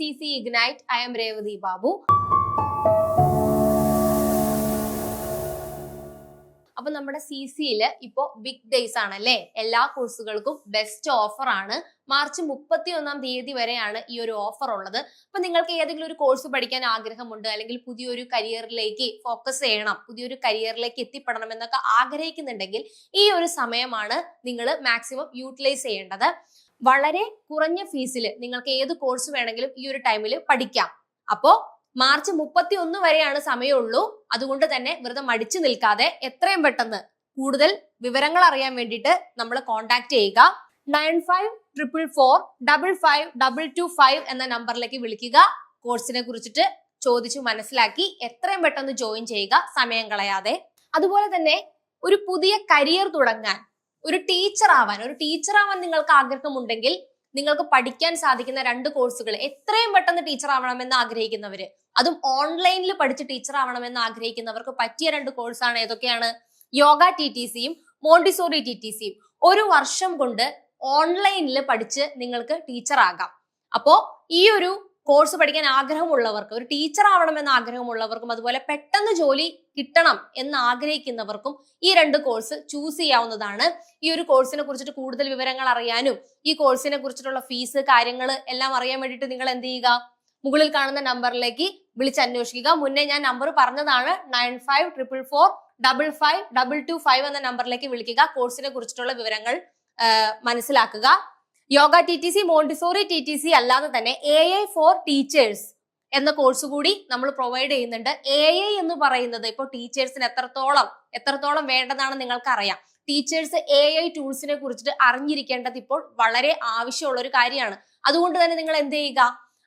CC Ignite. I am Revati Babu. അപ്പോൾ നമ്മുടെ CCയിൽ ഇപ്പോൾ ബിഗ് ഡേയ്സ് ആണല്ലേ, എല്ലാ കോഴ്സുകൾക്കും ബെസ്റ്റ് ഓഫർ ആണ്. മാർച്ച് 31-ാം തീയതി വരെയാണ് ഈ ഒരു ഓഫർ ഉള്ളത്. അപ്പൊ നിങ്ങൾക്ക് ഏതെങ്കിലും ഒരു കോഴ്സ് പഠിക്കാൻ ആഗ്രഹമുണ്ട്, അല്ലെങ്കിൽ പുതിയൊരു കരിയറിലേക്ക് ഫോക്കസ് ചെയ്യണം, പുതിയൊരു കരിയറിലേക്ക് എത്തിപ്പെടണം എന്നൊക്കെ ആഗ്രഹിക്കുന്നുണ്ടെങ്കിൽ ഈ ഒരു സമയമാണ് നിങ്ങൾ മാക്സിമം യൂട്ടിലൈസ് ചെയ്യേണ്ടത്. വളരെ കുറഞ്ഞ ഫീസിൽ നിങ്ങൾക്ക് ഏത് കോഴ്സ് വേണമെങ്കിലും ഈ ഒരു ടൈമിൽ പഠിക്കാം. അപ്പോ മാർച്ച് 31 വരെയാണ് സമയമുള്ളൂ. അതുകൊണ്ട് തന്നെ വെറുതെ മടിച്ചു നിൽക്കാതെ എത്രയും പെട്ടെന്ന് കൂടുതൽ വിവരങ്ങൾ അറിയാൻ വേണ്ടിയിട്ട് നമ്മൾ കോൺടാക്ട് ചെയ്യുക. 9544455225 എന്ന നമ്പറിലേക്ക് വിളിക്കുക. കോഴ്സിനെ കുറിച്ചിട്ട് ചോദിച്ചു മനസ്സിലാക്കി എത്രയും പെട്ടെന്ന് ജോയിൻ ചെയ്യുക, സമയം കളയാതെ. അതുപോലെ തന്നെ ഒരു പുതിയ കരിയർ തുടങ്ങാൻ, ഒരു ടീച്ചർ ആവാൻ നിങ്ങൾക്ക് ആഗ്രഹമുണ്ടെങ്കിൽ നിങ്ങൾക്ക് പഠിക്കാൻ സാധിക്കുന്ന 2 കോഴ്സുകൾ, എത്രയും പെട്ടെന്ന് ടീച്ചർ ആവണമെന്ന് ആഗ്രഹിക്കുന്നവര്, അതും ഓൺലൈനിൽ പഠിച്ച് ടീച്ചർ ആവണമെന്ന് ആഗ്രഹിക്കുന്നവർക്ക് പറ്റിയ 2 കോഴ്സാണ്. ഏതൊക്കെയാണ്? യോഗ TTCയും മോണ്ടിസോറി TTCയും. 1 വർഷം കൊണ്ട് ഓൺലൈനിൽ പഠിച്ച് നിങ്ങൾക്ക് ടീച്ചർ ആകാം. അപ്പോ ഈ ഒരു കോഴ്സ് പഠിക്കാൻ ആഗ്രഹമുള്ളവർക്ക്, ഒരു ടീച്ചർ ആവണമെന്ന് ആഗ്രഹമുള്ളവർക്കും, അതുപോലെ പെട്ടെന്ന് ജോലി കിട്ടണം എന്ന് ആഗ്രഹിക്കുന്നവർക്കും ഈ 2 കോഴ്സ് ചൂസ് ചെയ്യാവുന്നതാണ്. ഈ ഒരു കോഴ്സിനെ കുറിച്ചിട്ട് കൂടുതൽ വിവരങ്ങൾ അറിയാനും ഈ കോഴ്സിനെ കുറിച്ചിട്ടുള്ള ഫീസ് കാര്യങ്ങൾ എല്ലാം അറിയാൻ വേണ്ടിയിട്ട് നിങ്ങൾ എന്ത് ചെയ്യുക? മുകളിൽ കാണുന്ന നമ്പറിലേക്ക് വിളിച്ചന്വേഷിക്കുക. മുന്നേ ഞാൻ നമ്പർ പറഞ്ഞതാണ്, 9544455225 എന്ന നമ്പറിലേക്ക് വിളിക്കുക. കോഴ്സിനെ കുറിച്ചിട്ടുള്ള വിവരങ്ങൾ മനസ്സിലാക്കുക. യോഗ TTC, മോണ്ടിസോറി TTC അല്ലാതെ തന്നെ AI ഫോർ ടീച്ചേഴ്സ് എന്ന കോഴ്സ് കൂടി നമ്മൾ പ്രൊവൈഡ് ചെയ്യുന്നുണ്ട്. AI എന്ന് പറയുന്നത് ഇപ്പോൾ ടീച്ചേഴ്സിന് എത്രത്തോളം വേണ്ടതാണെന്ന് നിങ്ങൾക്ക് അറിയാം. ടീച്ചേഴ്സ് AI ടൂൾസിനെ കുറിച്ചിട്ട് അറിഞ്ഞിരിക്കേണ്ടത് ഇപ്പോൾ വളരെ ആവശ്യമുള്ള ഒരു കാര്യമാണ്. അതുകൊണ്ട് തന്നെ നിങ്ങൾ എന്ത് ചെയ്യുക?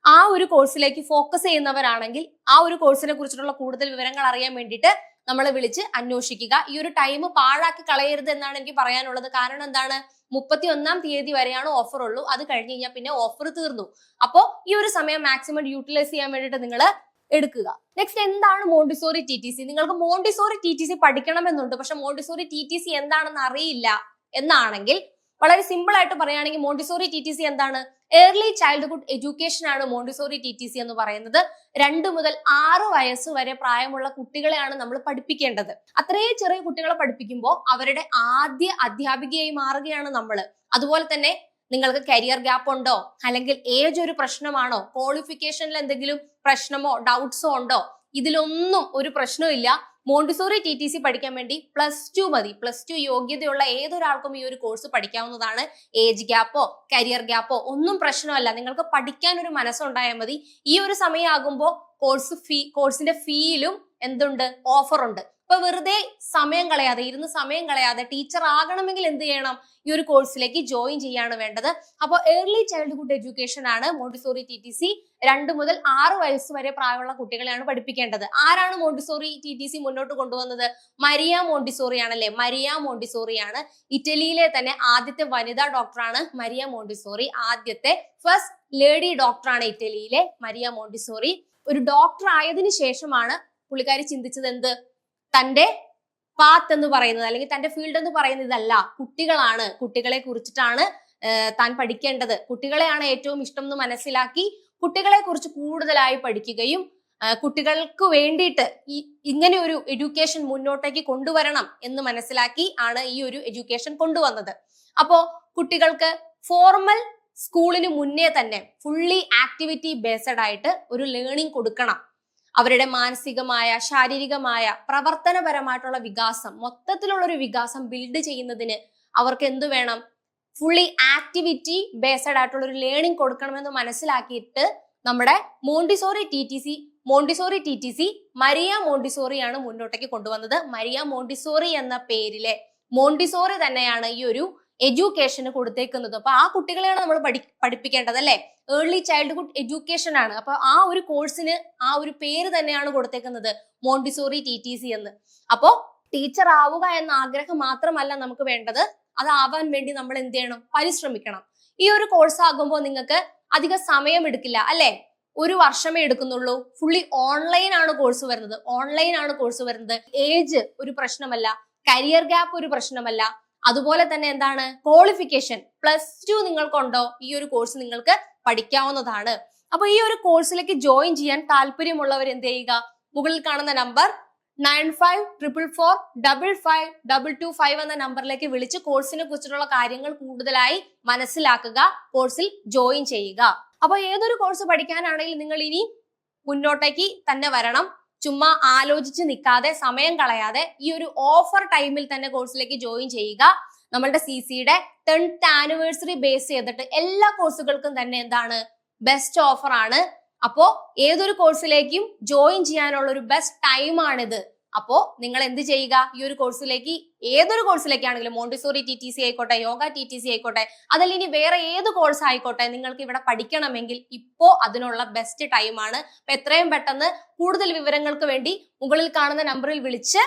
ആ ഒരു കോഴ്സിലേക്ക് ഫോക്കസ് ചെയ്യുന്നവരാണെങ്കിൽ ആ ഒരു കോഴ്സിനെ കുറിച്ചിട്ടുള്ള കൂടുതൽ വിവരങ്ങൾ അറിയാൻ വേണ്ടിയിട്ട് നമ്മളെ വിളിച്ച് അന്വേഷിക്കുക. ഈ ഒരു ടൈം പാഴാക്കി കളയരുത് എന്നാണ് എനിക്ക് പറയാനുള്ളത്. കാരണം എന്താണ്? 31-ാം തീയതി വരെയാണ് ഓഫർ ഉള്ളൂ. അത് കഴിഞ്ഞ് കഴിഞ്ഞാൽ പിന്നെ ഓഫർ തീർന്നു. അപ്പോ ഈ ഒരു സമയം മാക്സിമം യൂട്ടിലൈസ് ചെയ്യാൻ വേണ്ടിയിട്ട് നിങ്ങൾ എടുക്കുക. നെക്സ്റ്റ്, എന്താണ് മോണ്ടിസോറി TTC? നിങ്ങൾക്ക് മോണ്ടിസോറി TTC പഠിക്കണമെന്നുണ്ട്, പക്ഷെ മോണ്ടിസോറി TTC എന്താണെന്ന് അറിയില്ല എന്നാണെങ്കിൽ വളരെ സിമ്പിൾ ആയിട്ട് പറയുകയാണെങ്കിൽ മോണ്ടിസോറി TTC എന്താണ്? ഏർലി ചൈൽഡ്ഹുഡ് എഡ്യൂക്കേഷൻ ആണ് മോണ്ടിസോറി TTC എന്ന് പറയുന്നത്. 2 മുതൽ 6 വയസ്സ് വരെ പ്രായമുള്ള കുട്ടികളെയാണ് നമ്മൾ പഠിപ്പിക്കേണ്ടത്. അത്രയും ചെറിയ കുട്ടികളെ പഠിപ്പിക്കുമ്പോൾ അവരുടെ ആദ്യ അധ്യാപികയായി മാറുകയാണ് നമ്മൾ. അതുപോലെ തന്നെ നിങ്ങൾക്ക് കരിയർ ഗ്യാപ്പ് ഉണ്ടോ, അല്ലെങ്കിൽ ഏജ് ഒരു പ്രശ്നമാണോ, ക്വാളിഫിക്കേഷനിൽ എന്തെങ്കിലും പ്രശ്നമോ ഡൗട്ട്സോ ഉണ്ടോ, ഇതിലൊന്നും ഒരു പ്രശ്നമില്ല. മോണ്ടിസോറി TTC പഠിക്കാൻ വേണ്ടി +2 മതി. +2 യോഗ്യതയുള്ള ഏതൊരാൾക്കും ഈ ഒരു കോഴ്സ് പഠിക്കാവുന്നതാണ്. ഏജ് ഗ്യാപ്പോ കരിയർ ഗ്യാപ്പോ ഒന്നും പ്രശ്നമല്ല. നിങ്ങൾക്ക് പഠിക്കാൻ ഒരു മനസ്സുണ്ടായാൽ മതി. ഈ ഒരു സമയമാകുമ്പോൾ കോഴ്സിന്റെ ഫീയിലും എന്തുണ്ട്? ഓഫർ ഉണ്ട്. അപ്പൊ വെറുതെ ഇരുന്ന് സമയം കളയാതെ ടീച്ചർ ആകണമെങ്കിൽ എന്ത് ചെയ്യണം? ഈ ഒരു കോഴ്സിലേക്ക് ജോയിൻ ചെയ്യാണ് വേണ്ടത്. അപ്പോൾ ഏർലി ചൈൽഡ്ഹുഡ് എഡ്യൂക്കേഷൻ ആണ് മോണ്ടിസോറി TTC. 2 മുതൽ 6 വയസ്സ് വരെ പ്രായമുള്ള കുട്ടികളെയാണ് പഠിപ്പിക്കേണ്ടത്. ആരാണ് മോണ്ടിസോറി TTC മുന്നോട്ട് കൊണ്ടുവന്നത്? മരിയ മോണ്ടിസോറി ആണല്ലേ. മരിയ മോണ്ടിസോറി ആണ് ഇറ്റലിയിലെ തന്നെ ആദ്യത്തെ വനിതാ ഡോക്ടറാണ് മരിയ മോണ്ടിസോറി. ആദ്യത്തെ ഫസ്റ്റ് ലേഡി ഡോക്ടറാണ് ഇറ്റലിയിലെ മരിയ മോണ്ടിസോറി. ഒരു ഡോക്ടർ ആയതിനു ശേഷമാണ് പുള്ളിക്കാരി ചിന്തിച്ചത് എന്ത്? തന്റെ പാത്ത് എന്ന് പറയുന്നത്, അല്ലെങ്കിൽ തന്റെ ഫീൽഡ് എന്ന് പറയുന്നത് ഇതല്ല, കുട്ടികളെ കുറിച്ചിട്ടാണ് താൻ പഠിക്കേണ്ടത്. കുട്ടികളെയാണ് ഏറ്റവും ഇഷ്ടം എന്ന് മനസ്സിലാക്കി കുട്ടികളെ കുറിച്ച് കൂടുതലായി പഠിക്കുകയും കുട്ടികൾക്ക് വേണ്ടിയിട്ട് ഇങ്ങനെ ഒരു എഡ്യൂക്കേഷൻ മുന്നോട്ടേക്ക് കൊണ്ടുവരണം എന്ന് മനസ്സിലാക്കി ആണ് ഈ ഒരു എഡ്യൂക്കേഷൻ കൊണ്ടുവന്നത്. അപ്പോ കുട്ടികൾക്ക് ഫോർമൽ സ്കൂളിന് മുന്നേ തന്നെ ഫുള്ളി ആക്ടിവിറ്റി ബേസ്ഡ് ആയിട്ട് ഒരു ലേണിംഗ് കൊടുക്കണം. അവരുടെ മാനസികമായ, ശാരീരികമായ, പ്രവർത്തനപരമായിട്ടുള്ള വികാസം, മൊത്തത്തിലുള്ള ഒരു വികാസം ബിൽഡ് ചെയ്യുന്നതിന് അവർക്ക് എന്ത് വേണം? ഫുള്ളി ആക്ടിവിറ്റി ബേസ്ഡ് ആയിട്ടുള്ള ഒരു ലേണിംഗ് കൊടുക്കണമെന്ന് മനസ്സിലാക്കിയിട്ട് നമ്മുടെ മോണ്ടിസോറി TTC മരിയ മോണ്ടിസോറിയാണ് മുന്നോട്ടേക്ക് കൊണ്ടുവന്നത്. മരിയ മോണ്ടിസോറി എന്ന പേരിലെ മോണ്ടിസോറി തന്നെയാണ് ഈ ഒരു എഡ്യൂക്കേഷന് കൊടുത്തേക്കുന്നത്. അപ്പൊ ആ കുട്ടികളെയാണ് നമ്മൾ പഠിപ്പിക്കേണ്ടത് അല്ലെ. ഏർലി ചൈൽഡ്ഹുഡ് എഡ്യൂക്കേഷൻ ആണ്. അപ്പൊ ആ ഒരു കോഴ്സിന് ആ ഒരു പേര് തന്നെയാണ് കൊടുത്തേക്കുന്നത്, മോണ്ടിസോറി TTC എന്ന്. അപ്പോ ടീച്ചർ ആവുക എന്ന ആഗ്രഹം മാത്രമല്ല നമുക്ക് വേണ്ടത്, അതാവാൻ വേണ്ടി നമ്മൾ എന്ത് ചെയ്യണം? പരിശ്രമിക്കണം. ഈ ഒരു കോഴ്സ് ആകുമ്പോൾ നിങ്ങൾക്ക് അധിക സമയം എടുക്കില്ല അല്ലെ. 1 വർഷമേ എടുക്കുന്നുള്ളൂ. ഫുള്ളി ഓൺലൈൻ ആണ് കോഴ്സ് വരുന്നത്. ഏജ് ഒരു പ്രശ്നമല്ല, കരിയർ ഗ്യാപ്പ് ഒരു പ്രശ്നമല്ല. അതുപോലെ തന്നെ എന്താണ്? ക്വാളിഫിക്കേഷൻ +2 നിങ്ങൾക്കുണ്ടോ, ഈ ഒരു കോഴ്സ് നിങ്ങൾക്ക് പഠിക്കാവുന്നതാണ്. അപ്പൊ ഈ ഒരു കോഴ്സിലേക്ക് ജോയിൻ ചെയ്യാൻ താല്പര്യമുള്ളവർ എന്ത് ചെയ്യുക, മുകളിൽ കാണുന്ന നമ്പർ 9544455225 എന്ന നമ്പറിലേക്ക് വിളിച്ച് കോഴ്സിനെ കുറിച്ചിട്ടുള്ള കാര്യങ്ങൾ കൂടുതലായി മനസ്സിലാക്കുക, കോഴ്സിൽ ജോയിൻ ചെയ്യുക. അപ്പൊ ഏതൊരു കോഴ്സ് പഠിക്കാനാണെങ്കിലും നിങ്ങൾ ഇനി മുന്നോട്ടേക്ക് തന്നെ വരണം. ചുമ്മാ ആലോചിച്ച് നിൽക്കാതെ, സമയം കളയാതെ ഈ ഒരു ഓഫർ ടൈമിൽ തന്നെ കോഴ്സിലേക്ക് ജോയിൻ ചെയ്യുക. നമ്മളുടെ CCയുടെ 10th ആനിവേഴ്സറി ബേസ് ചെയ്തിട്ട് എല്ലാ കോഴ്സുകൾക്കും തന്നെ എന്താണ്, ബെസ്റ്റ് ഓഫർ ആണ്. അപ്പോ ഏതൊരു കോഴ്സിലേക്കും ജോയിൻ ചെയ്യാനുള്ള ഒരു ബെസ്റ്റ് ടൈം ആണിത്. അപ്പോ നിങ്ങൾ എന്ത് ചെയ്യുക, ഈ ഒരു കോഴ്സിലേക്ക്, ഏതൊരു കോഴ്സിലേക്കാണെങ്കിലും, മോണ്ടിസോറി TTC ആയിക്കോട്ടെ, യോഗ TTC ആയിക്കോട്ടെ, അതല്ല ഇനി വേറെ ഏത് കോഴ്സ് ആയിക്കോട്ടെ, നിങ്ങൾക്ക് ഇവിടെ പഠിക്കണമെങ്കിൽ ഇപ്പോ അതിനുള്ള ബെസ്റ്റ് ടൈം ആണ്. അപ്പൊ എത്രയും പെട്ടെന്ന് കൂടുതൽ വിവരങ്ങൾക്ക് വേണ്ടി മുകളിൽ കാണുന്ന നമ്പറിൽ വിളിച്ച്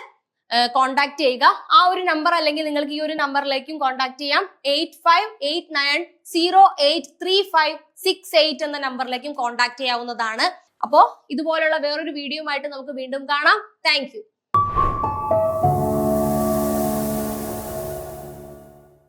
കോൺടാക്ട് ചെയ്യുക. ആ ഒരു നമ്പർ അല്ലെങ്കിൽ നിങ്ങൾക്ക് ഈ ഒരു നമ്പറിലേക്കും കോൺടാക്ട് ചെയ്യാം. 8589083568 എന്ന നമ്പറിലേക്കും കോൺടാക്ട് ചെയ്യാവുന്നതാണ്. അപ്പോ ഇതുപോലുള്ള വേറൊരു വീഡിയോ ആയിട്ട് നമുക്ക് വീണ്ടും കാണാം. Thank you.